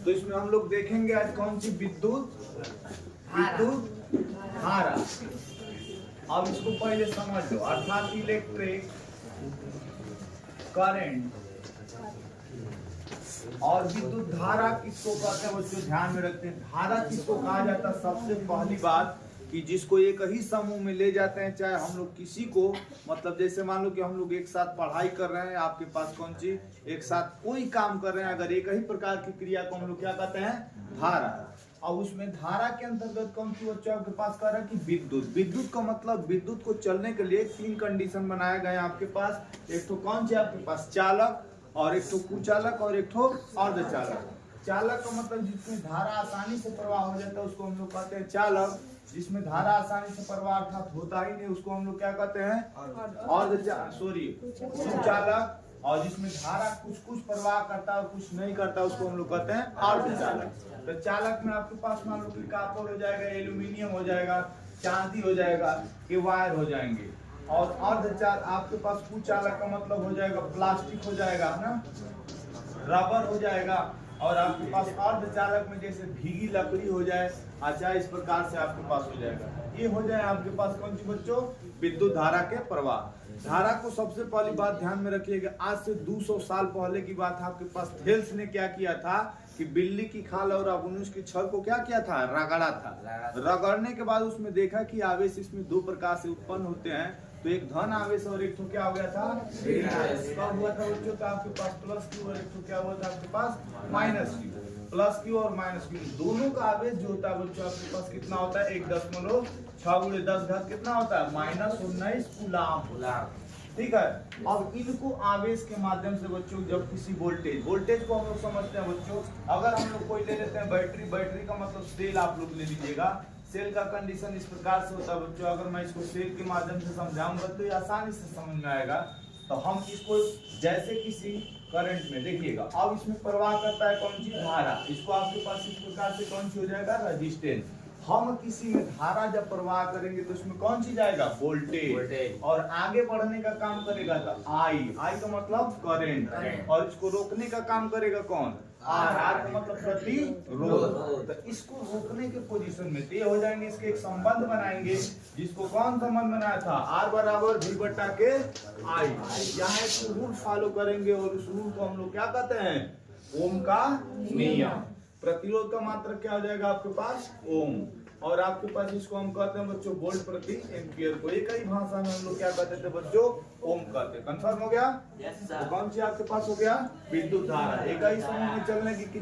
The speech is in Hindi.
तो इसमें हम लोग देखेंगे आज कौन सी विद्युत धारा। अब इसको पहले समझ लो, अर्थात इलेक्ट्रिक करंट और विद्युत धारा किसको कहते हैं बच्चों, ध्यान में रखते हैं। धारा किसको कहा जाता है, सबसे पहली बात कि जिसको एक ही समूह में ले जाते हैं, चाहे हम लोग किसी को, मतलब जैसे मान लो कि हम लोग एक साथ पढ़ाई कर रहे हैं, आपके पास कौन सी एक साथ कोई काम कर रहे हैं, अगर एक ही प्रकार की क्रिया को हम लोग क्या कहते हैं, धारा। और उसमें धारा के अंतर्गत कौन सी बच्चों आपके पास कह रहा है कि विद्युत। विद्युत का मतलब विद्युत को चलने के लिए 3 कंडीशन बनाए गए आपके पास। एक तो कौन सी आपके पास, चालक, और एक तो कुचालक, और एक तो अर्धचालक। चालक का मतलब जिसमें धारा आसानी से प्रवाह हो जाता है उसको हम लोग कहते हैं चालक। जिसमें धारा आसानी से प्रवाह अर्थात होता ही नहीं उसको हम लोग क्या कहते हैं, कुचालक। और जिसमें धारा कुछ कुछ प्रवाह करता है और कुछ नहीं करता उसको हम लोग कहते हैं अर्धचालक। तो चालक में आपके पास मान लो कि कॉपर हो जाएगा, एल्यूमिनियम हो जाएगा, चांदी हो जाएगा, ये वायर हो जाएंगे। और अर्धचालक आपके पास कुचालक का मतलब हो जाएगा प्लास्टिक हो जाएगा ना, रबर हो जाएगा। और आपके पास अर्धचालक में जैसे भीगी लकड़ी हो जाए, अच्छा इस प्रकार से आपके पास हो जाएगा। ये हो जाए आपके पास कौन सी बच्चों, विद्युत धारा के प्रवाह। धारा को सबसे पहली बात ध्यान में रखिएगा, आज से 200 साल पहले की बात है। आपके पास थेल्स ने क्या किया था कि बिल्ली की खाल और अबुनुस की छड़ को क्या किया था, रगड़ा था। रगड़ने के बाद उसमें देखा कि आवेश इसमें 2 प्रकार से उत्पन्न होते हैं, तो एक धन आवेश और एक तो क्या हो गया था, कब हुआ था बच्चों, तो आपके पास प्लस क्यू और एक तो क्या हुआ था आपके पास माइनस क्यू। प्लस क्यू और माइनस क्यू दोनों का आवेश जो होता है बच्चों आपके पास कितना होता है, 1.6 × 10 कितना होता है, -19 कूलाम। ठीक है। अब इनको आवेश के माध्यम से बच्चों जब किसी वोल्टेज को हम लोग समझते हैं बच्चों, अगर हम लोग कोई ले लेते हैं बैटरी का मतलब सेल आप लोग ले लीजिएगा। सेल का कंडीशन इस प्रकार से होता है बच्चों, अगर मैं इसको सेल के माध्यम से समझाऊंगा तो ये आसानी से समझ में आएगा। तो हम इसको जैसे किसी करंट में देखिएगा, अब इसमें प्रवाह करता है कौन सी, धारा। इसको आपके पास इस प्रकार से कौन सी हो जाएगा, रेजिस्टेंस। हम किसी में धारा जब प्रवाह करेंगे तो उसमें कौन सी जाएगा, वोल्टेज। और आगे बढ़ने का काम करेगा तो आई का मतलब करंट। और इसको रोकने का काम करेगा कौन, आर का मतलब प्रतिरोध। तो इसको रोकने के पोजीशन में ये हो जाएंगे, इसके एक संबंध बनाएंगे जिसको कौन संबंध बनाया था, R = V/I। यहाँ एक रूल फॉलो करेंगे और उस रूल को हम लोग क्या कहते हैं, ओम का नियम। प्रतिरोध का मात्रक क्या हो जाएगा आपके पास, ओम। और आपके पास इसको हम कहते हैं बच्चों वोल्ट प्रति एम्पियर को एक ही भाषा में हम लोग क्या कहते थे बच्चों, ओम कहते हैं। कंफर्म हो गया? तो कौन सी आपके पास हो गया, विद्युत धारा। एक ही समय में चलने की क्रिया